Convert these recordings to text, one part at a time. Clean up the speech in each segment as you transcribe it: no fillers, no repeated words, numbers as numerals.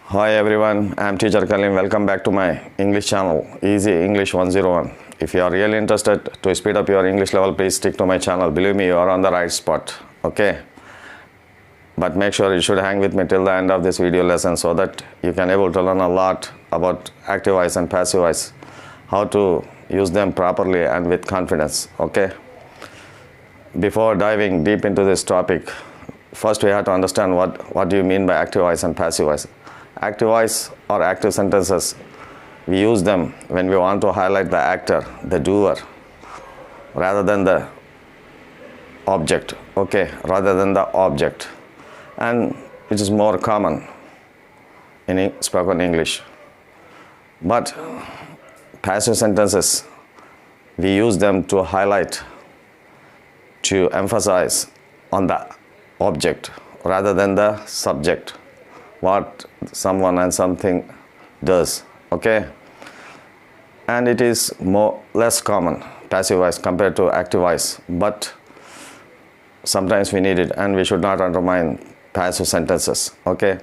Hi everyone, I am Teacher Kalim. Welcome back to my English channel, Easy English 101. If you are really interested to speed up your English level, please stick to my channel. Believe me, you are on the right spot. Okay? But make sure you should hang with me till the end of this video lesson so that you can able to learn a lot about active voice and passive voice, how to use them properly and with confidence. Okay? Before diving deep into this topic, first we have to understand what do you mean by active voice and passive voice. Active voice or active sentences, we use them when we want to highlight the actor, the doer, rather than the object. Okay, rather than the object, and which is more common in spoken English. But passive sentences, we use them to highlight, to emphasize on the object rather than the subject, what someone and something does. Okay, and it is less common, passive voice, compared to active voice, but sometimes we need it, and we should not undermine passive sentences. Okay,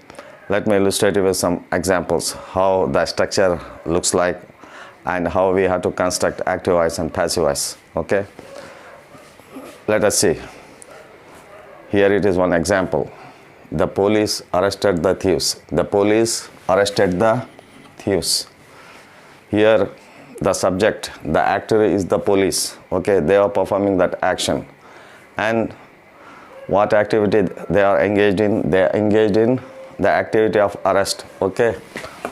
let me illustrate you with some examples how the structure looks like and how we have to construct active voice and passive voice. Okay, let us see. Here it is one example. The police arrested the thieves. The police arrested the thieves. Here the subject, the actor is the police. Okay, they are performing that action. And what activity they are engaged in? They are engaged in the activity of arrest. Okay,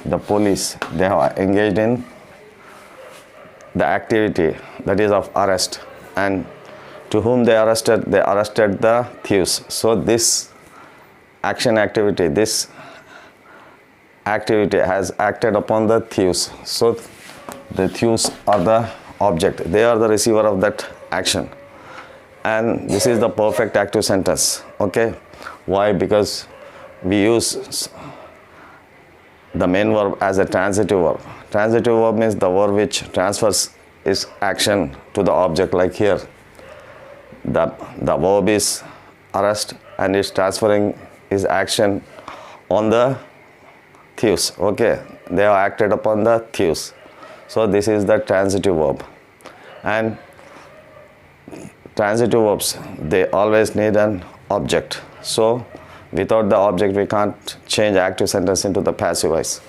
the police, they are engaged in the activity that is of arrest. And to whom they arrested? They arrested the thieves. So this activity has acted upon the thieves. So the thieves are the object. They are the receiver of that action. And this is the perfect active sentence. Okay, why? Because we use the main verb as a transitive verb. Transitive verb means the verb which transfers its action to the object. Like here, the verb is arrest and is transferring his action on the thieves. Okay, they have acted upon the thieves. So this is the transitive verb. And transitive verbs, they always need an object. So without the object, we can't change active sentence into the passive voice.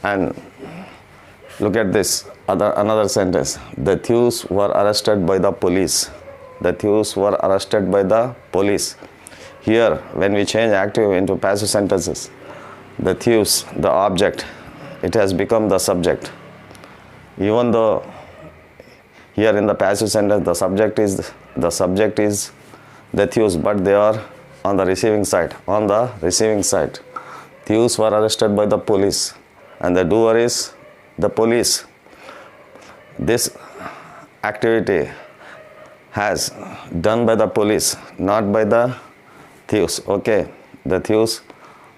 And look at this, another sentence. The thieves were arrested by the police. The thieves were arrested by the police. Here, when we change active into passive sentences, the thieves, the object, it has become the subject. Even though here in the passive sentence the subject is the thieves, but they are on the receiving side. On the receiving side, thieves were arrested by the police, and the doer is the police. This activity has done by the police, not by the thieves. Okay, the thieves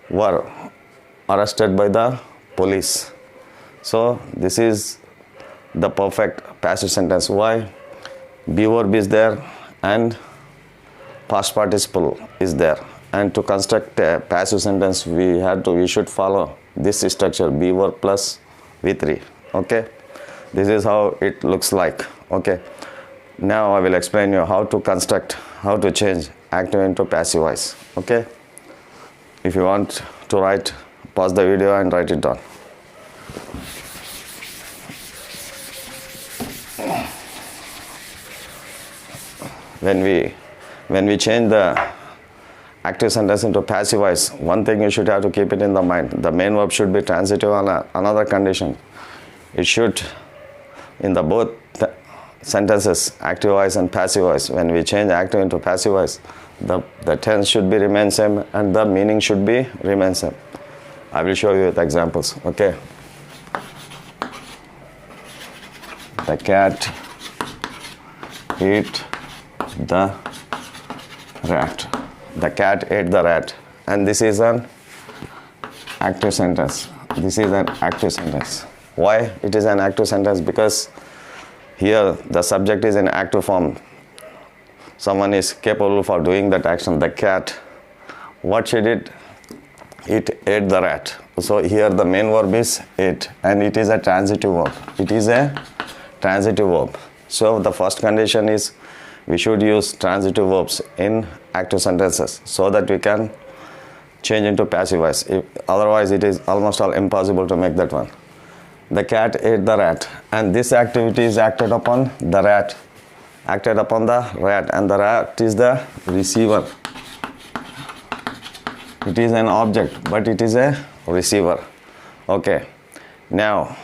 were arrested by the police. So this is the perfect passive sentence. Why? Be verb is there and past participle is there. And to construct a passive sentence, we should follow this structure: be verb plus V3. Okay, this is how it looks like. Okay, now I will explain you how to construct, how to change active into passive voice. Okay, if you want to write, pause the video and write it down. When we change the active sentence into passive voice, one thing you should have to keep it in the mind: the main verb should be transitive on another condition. It should, in the both sentences, active voice and passive voice, when we change active into passive voice, the tense should be remain same and the meaning should be remain same. I will show you with examples. Okay, the cat ate the rat. The cat ate the rat. And this is an active sentence. This is an active sentence. Why it is an active sentence? Because here the subject is in active form. Someone is capable for doing that action. The cat, what she did? It ate the rat. So here the main verb is ate, and it is a transitive verb. It is a transitive verb. So the first condition is we should use transitive verbs in active sentences so that we can change into passive voice. Otherwise it is almost all impossible to make that one. The cat ate the rat, and this activity is acted upon the rat. Acted upon the rat, and the rat is the receiver. It is an object, but it is a receiver. Okay. Now,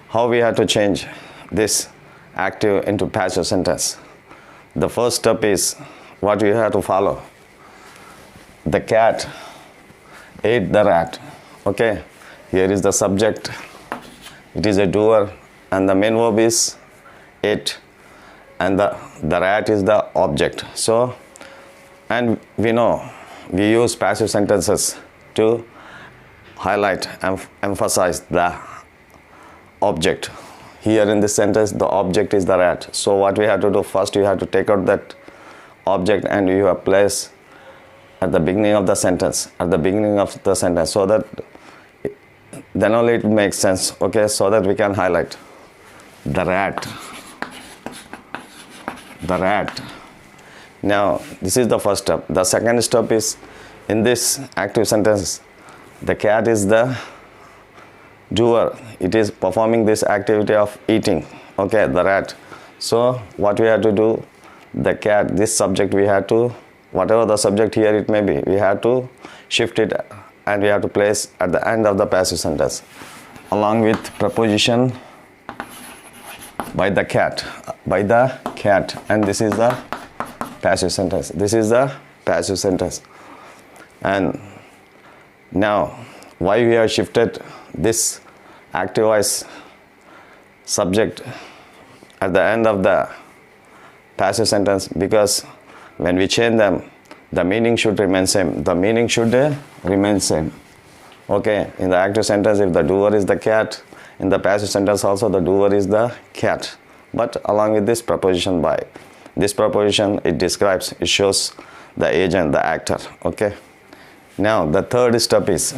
how we have to change this active into passive sentence? The first step is what we have to follow. The cat ate the rat. Okay. Here is the subject. It is a doer, and the main verb is ate, and the rat is the object. So, and we know we use passive sentences to highlight and emphasize the object. Here in this sentence, the object is the rat. So what we have to do, first you have to take out that object and you have place at the beginning of the sentence, so that then only it makes sense. Okay, so that we can highlight the rat. The rat. Now, this is the first step. The second step is, in this active sentence, the cat is the doer. It is performing this activity of eating. Okay, the rat. So, what we have to do, the cat, this subject, we have to, whatever the subject here it may be, we have to shift it and we have to place at the end of the passive sentence, along with preposition by the cat, and this is the passive sentence. This is the passive sentence. And now, why we have shifted this active voice subject at the end of the passive sentence? Because when we change them, the meaning should remain same. The meaning should remain same. Okay, in the active sentence, if the doer is the cat, in the passive sentence also the doer is the cat. But along with this preposition by. This preposition, it describes, it shows the agent, the actor. Okay. Now the third step is,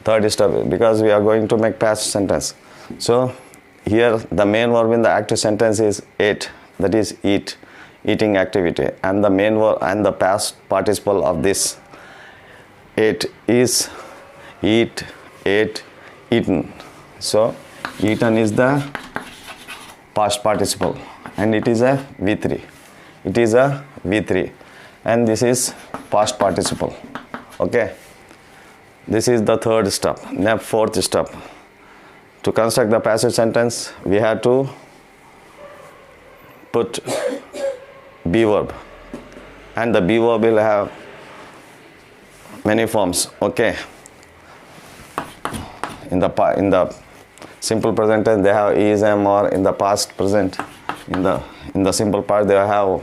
because we are going to make passive sentence. So here the main verb in the active sentence is ate, that is eat, eating activity, and the main verb and the past participle of this ate is eat, ate, eaten. So eaten is the past participle, and it is a V3. It is a V3, and this is past participle. Okay. This is the third step. Now fourth step. To construct the passive sentence, we have to put be verb, and the be verb will have many forms. Okay. In the simple present tense, they have is, am, or. In the past present, in the simple part, they have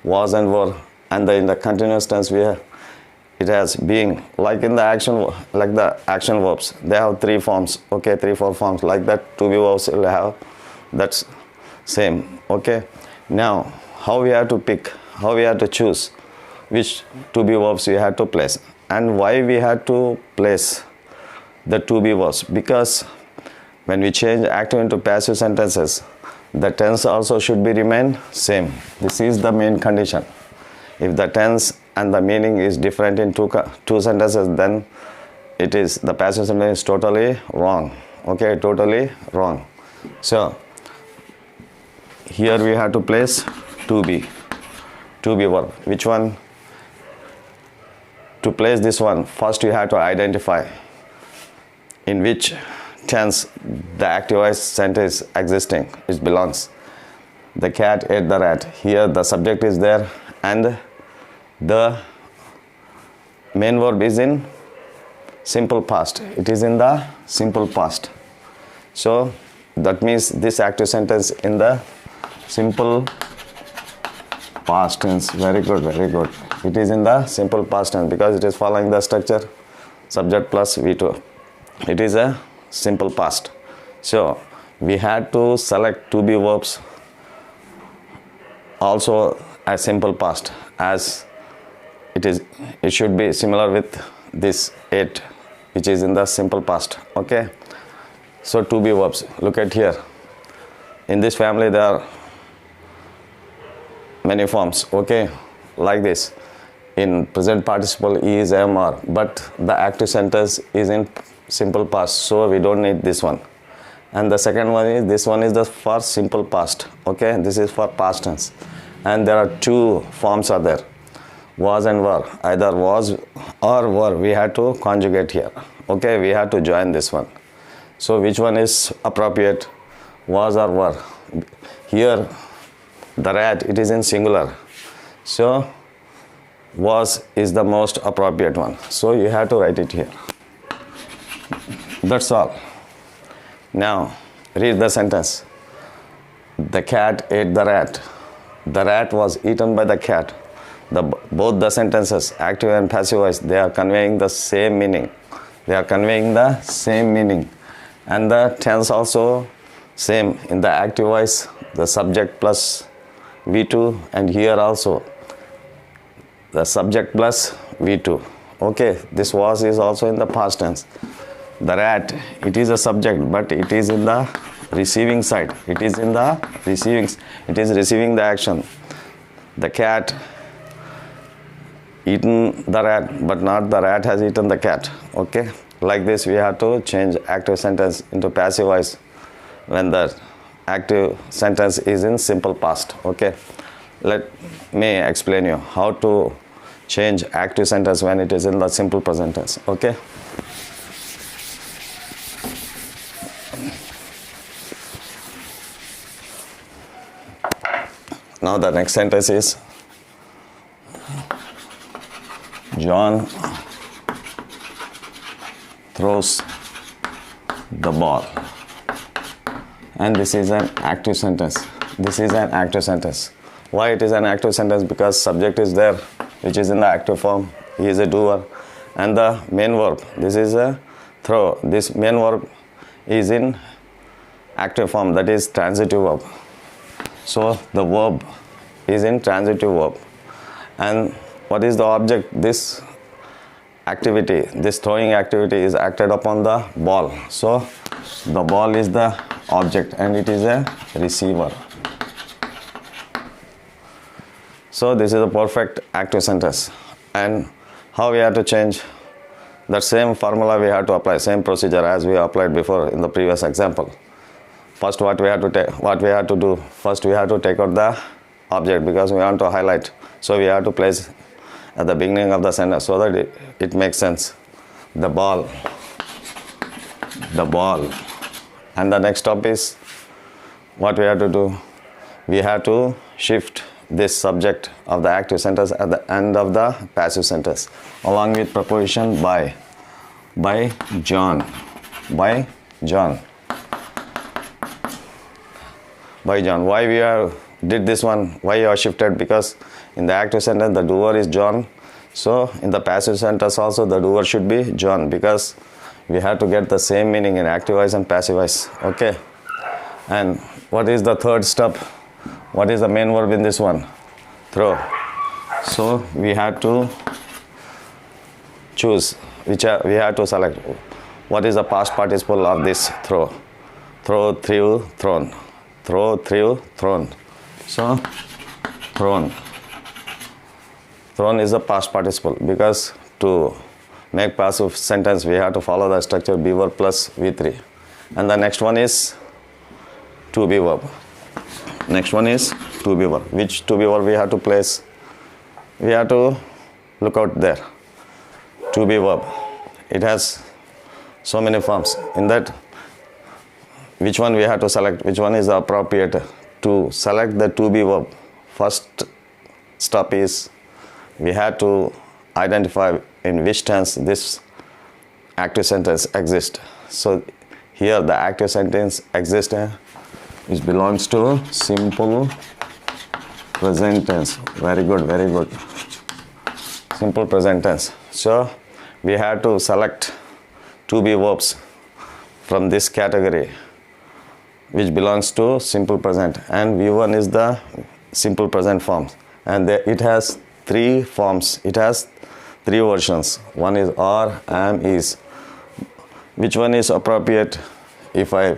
was and were, and in the continuous tense, it has being. Like in the action, like the action verbs, they have 3 forms. Okay, 3-4 forms. Like that, to be verbs will have that's same. Okay. Now, how we have to pick, how we have to choose which to be verbs we have to place, and why we have to place the to be verbs? Because when we change active into passive sentences, the tense also should be remain same. This is the main condition. If the tense and the meaning is different in two sentences, then it is the passive sentence is totally wrong. Okay, totally wrong. So here we have to place to be verb. Which one? To place this one, first you have to identify in which tense the active voice sentence is existing, it belongs. The cat ate the rat. Here the subject is there and the main verb is in simple past. It is in the simple past. So that means this active sentence in the simple past tense. Very good, very good. It is in the simple past tense because it is following the structure subject plus V2. It is a simple past. So we had to select to be verbs also as simple past, as it should be similar with this ate, which is in the simple past. Okay, so to be verbs, look at here. In this family there are many forms. Okay, like this. In present participle is, am, are, but the active sentence is in simple past, so we don't need this one. And the second one is, this one is the for simple past. Okay, this is for past tense, and there are two forms are there, was and were. Either was or were, we had to conjugate here. Okay, we had to join this one. So which one is appropriate, was or were? Here the rat, it is in singular, so was is the most appropriate one, so you have to write it here. That's all. Now read the sentence. The cat ate the rat. The rat was eaten by the cat. Both the sentences, active and passive voice, they are conveying the same meaning. They are conveying the same meaning. And the tense also same. In the active voice, the subject plus V2, and here also the subject plus V2. Okay, this was is also in the past tense. The rat, it is a subject, but it is in the receiving side. It is in the receiving, it is receiving the action. The cat eaten the rat, but not the rat has eaten the cat. Okay, like this we have to change active sentence into passive voice when the active sentence is in simple past. Okay, let me explain you how to change active sentence when it is in the simple present tense. Okay, now the next sentence is, John throws the ball, and this is an active sentence. This is an active sentence. Why it is an active sentence? Because subject is there, which is in the active form. He is a doer, and the main verb, this is a throw. This main verb is in active form, that is transitive verb. So the verb is in transitive verb. And what is the object? This activity, this throwing activity is acted upon the ball. So the ball is the object and it is a receiver. So this is a perfect active sentence. And how we have to change? That same formula we have to apply, same procedure as we applied before in the previous example. First what we have to do, first we have to take out the object because we want to highlight. So we have to place at the beginning of the sentence so that it makes sense. The ball. And the next step is, what we have to do? We have to shift this subject of the active sentence at the end of the passive sentence along with preposition by John. By John. Why we did this one? Why you are shifted? Because in the active sentence the doer is John. So in the passive sentence also the doer should be John, because we have to get the same meaning in active voice and passive voice. Okay. And what is the third step? What is the main verb in this one? Throw. So we have to choose we have to select what is the past participle of this throw. Throw, threw, thrown. Throw, threw, thrown. So thrown. Thrown is the past participle, because to make passive sentence we have to follow the structure be verb plus V3. And the next one is to be verb. Next one is to be verb. Which to be verb we have to place? We have to look out there. To be verb. It has so many forms. In that, which one we have to select? Which one is the appropriate? To select the to be verb, first step is we have to identify in which tense this active sentence exists. So here the active sentence exists, which belongs to simple present tense. Very good, very good. Simple present tense. So we have to select to be verbs from this category, which belongs to simple present, and V1 is the simple present form, and it has three forms. It has three versions. One is are, am, is. Which one is appropriate? If I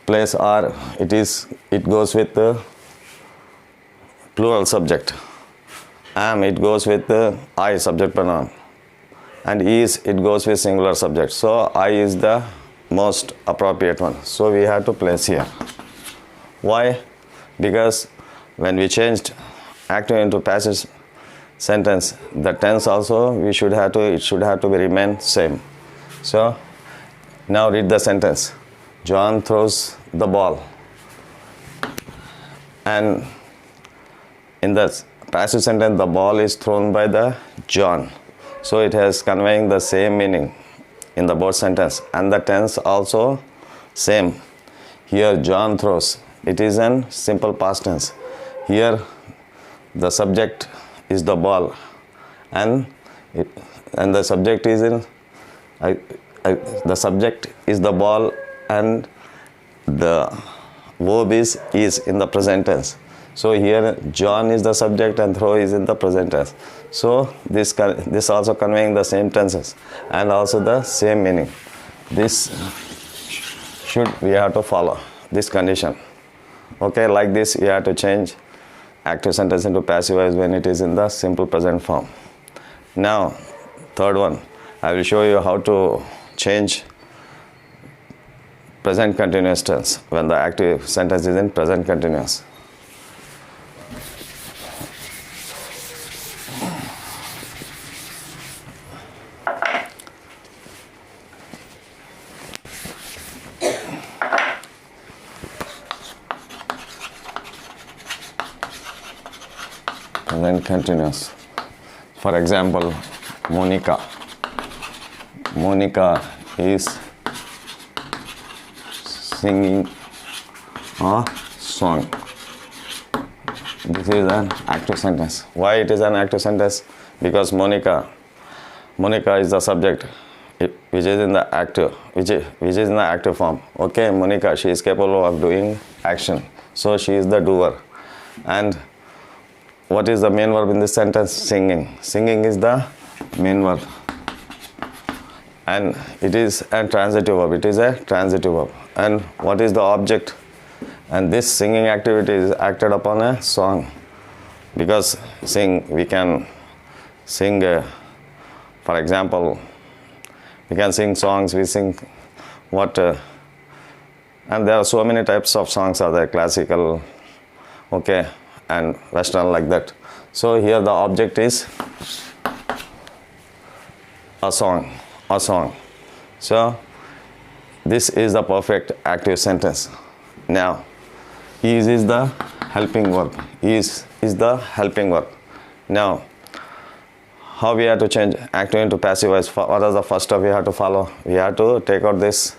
place are, it goes with the plural subject. Am, it goes with the I, subject pronoun. And is, it goes with singular subject. So I is the most appropriate one. So we have to place here. Why? Because when we changed active into passive sentence, the tense also it should have to be remain same. So now read the sentence. John throws the ball. And in the passive sentence, the ball is thrown by the John. So it has conveying the same meaning in the both sentence. And the tense also same. Here John throws. It is an simple past tense. Here the subject is the ball. And the subject is in the subject is the ball and the verb is in the present tense. So here John is the subject and throw is in the present tense. So this also conveying the same tenses and also the same meaning. This we have to follow this condition. Okay, like this you have to change active sentence into passive voice when it is in the simple present form. Now third one, I will show you how to change present continuous tense when the active sentence is in present continuous. Present continuous. For example, Monica is singing a song. This is an active sentence. Why it is an active sentence? Because Monica is the subject which is in the active, which is in the active form. Okay, Monica, she is capable of doing action. So she is the doer. And what is the main verb in this sentence? Singing. Singing is the main verb. And it is a transitive verb. It is a transitive verb. And what is the object? And this singing activity is acted upon a song. Because we can sing, for example, we can sing songs, we sing and there are so many types of songs are there, classical, okay, and western like that. So here the object is a song. So this is the perfect active sentence. Now is the helping verb. Is the helping verb. Now how we have to change active into passive voice? What is the first step we have to follow? We have to take out this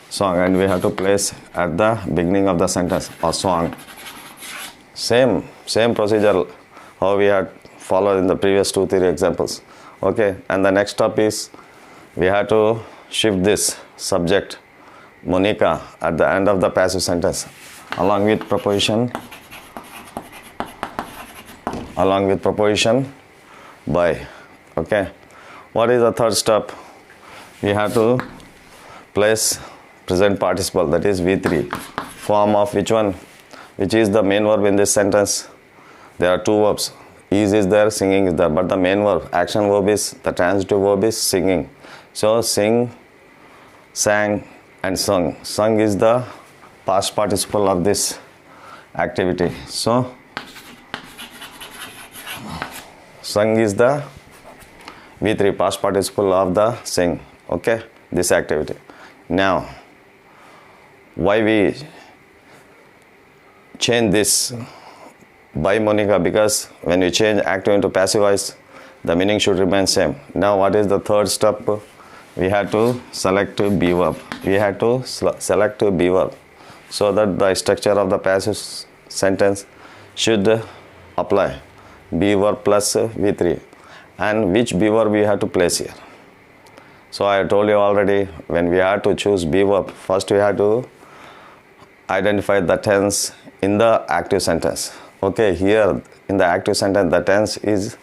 song and we have to place at the beginning of the sentence a song. Same procedure how we had followed in the previous 2-3 examples. Okay, and the next step is we have to shift this subject Monica at the end of the passive sentence along with preposition by. Okay, what is the third step? We have to place present participle, that is V3, form of which one? Which is the main verb in this sentence? There are two verbs. Is there, singing is there, but the main verb, action verb is, the transitive verb is singing. So sing, sang and sung. Sung is the past participle of this activity. So sung is the V3 past participle of the sing. Okay, this activity. Now why we change this by Monica? Because when we change active into passive voice, the meaning should remain same. Now what is the third step? We have to select B verb. We have to select B verb so that the structure of the passive sentence should apply. B verb plus V3. And which B verb we have to place here? So I told you already, when we have to choose B verb, first we have to identify the tense in the active sentence. Okay, here in the active sentence the tense is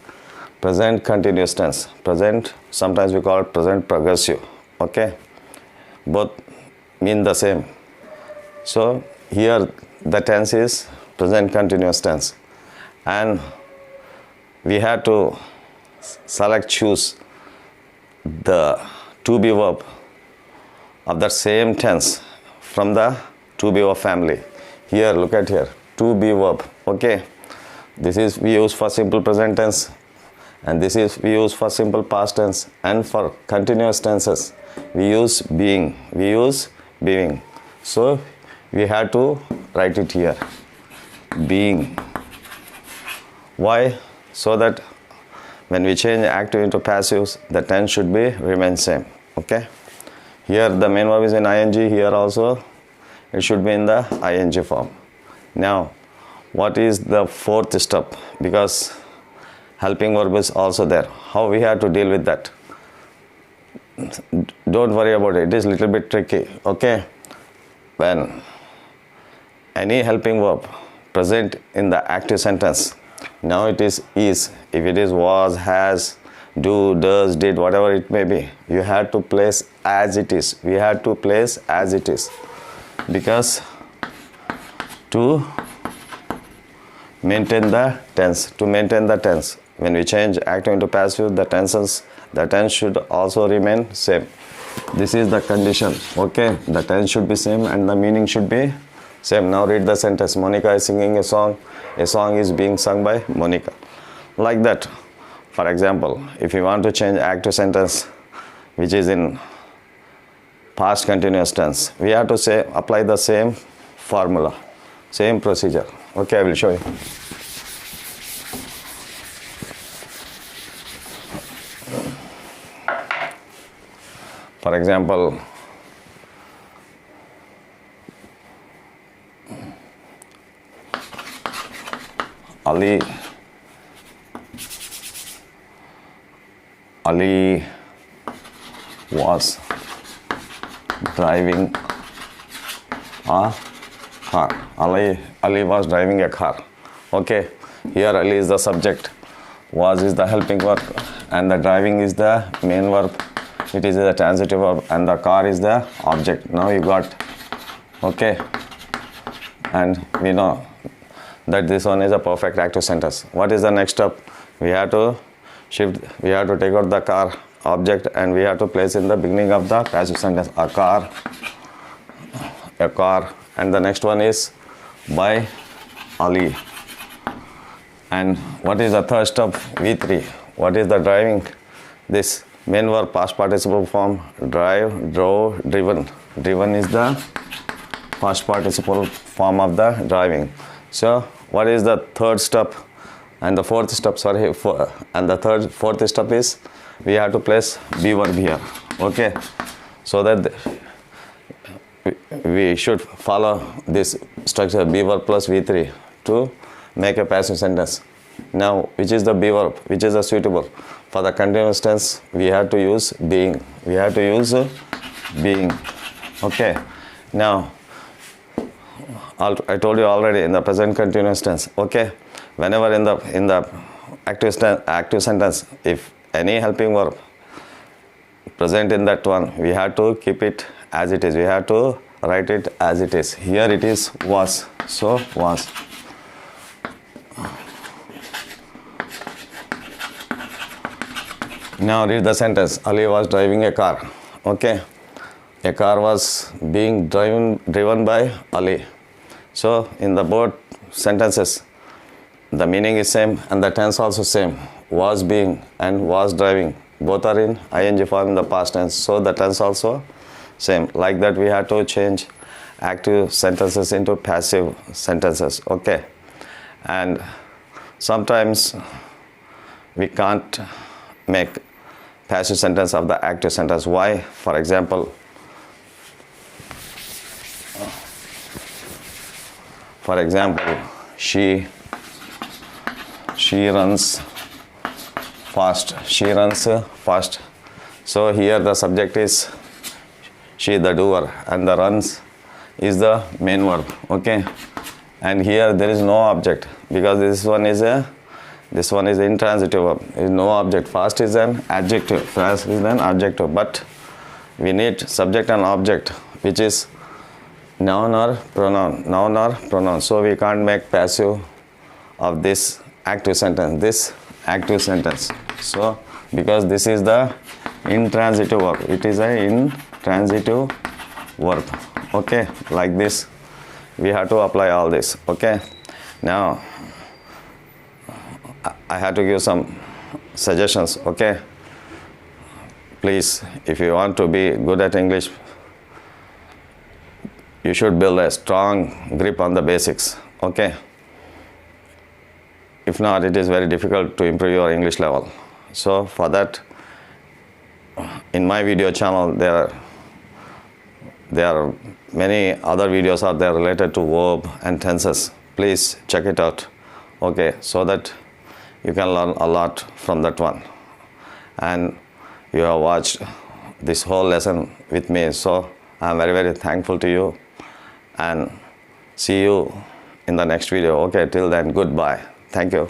present continuous tense. Present, sometimes we call it present progressive. Okay, both mean the same. So here the tense is present continuous tense, and we have to choose the to be verb of the same tense from the to be verb family. Here, look at here, to be verb. Okay, this is we use for simple present tense, and this is we use for simple past tense, and for continuous tenses we use being. So we have to write it here, being. Why? So that when we change active into passives, the tense should be remain same. Okay, here the main verb is in ing, here also it should be in the ing form. Now what is the fourth step? Because helping verb is also there. How we have to deal with that? Don't worry about it. It is a little bit tricky. Okay, when any helping verb present in the active sentence, now it is. If it is was, has, do, does, did, whatever it may be, you have to place as it is. We have to place as it is, because to maintain the tense. When we change active into passive, the tense should also remain same. This is the condition. Okay, the tense should be same and the meaning should be same. Now read the sentence. Monica is singing a song. A song is being sung by Monica. Like that. For example, if you want to change active sentence which is in past continuous tense, we have to say apply the same formula, same procedure. Okay, I will show you. For example, Ali was driving a car. Ali was driving a car. Okay, here Ali is the subject, was is the helping verb, and the driving is the main verb. It is the transitive verb, and the car is the object. Now you got. Okay, and we know that this one is a perfect active sentence. What is the next step? We have to take out the car object and we have to place in the beginning of the passive sentence a car, and the next one is by Ali. And what is the third step? V3. What is the driving? This main verb past participle form, drive, drove, driven. Driven is the past participle form of the driving. So what is the third step and the fourth step? And the fourth step is we have to place be verb here. Okay, so that we should follow this structure, be verb plus V3, to make a passive sentence. Now, which is the be verb? Which is the suitable? For the continuous tense, we have to use being. Okay. Now, I told you already in the present continuous tense. Okay. Whenever in the active sentence, if any helping verb present in that one, we have to keep it as it is. We have to write it as it is. Here it is was. So was. Now read the sentence. Ali was driving a car. Okay. A car was being driven by Ali. So in the both sentences, the meaning is same and the tense also same. Was being and was driving, both are in ing form in the past tense. So the tense also same. Like that we have to change active sentences into passive sentences. Okay. And sometimes we can't make passive sentence of the active sentence. Why? For example, she runs fast. She runs fast. So here the subject is she, the doer, and the runs is the main verb. Okay. And here there is no object because this one is a This one is intransitive verb. Is no object. Fast is an adjective. Fast is an adjective. But we need subject and object, which is noun or pronoun. Noun or pronoun. So we can't make passive of this active sentence. This active sentence. So because this is the intransitive verb. It is an intransitive verb. Okay, like this. We have to apply all this. Okay. Now I have to give some suggestions. Okay. Please, if you want to be good at English, you should build a strong grip on the basics. Okay. If not, it is very difficult to improve your English level. So for that, in my video channel, there are many other videos are there related to verb and tenses. Please check it out. Okay, so that you can learn a lot from that one. And you have watched this whole lesson with me, so I am very, very thankful to you. And see you in the next video. Okay, till then, goodbye. Thank you.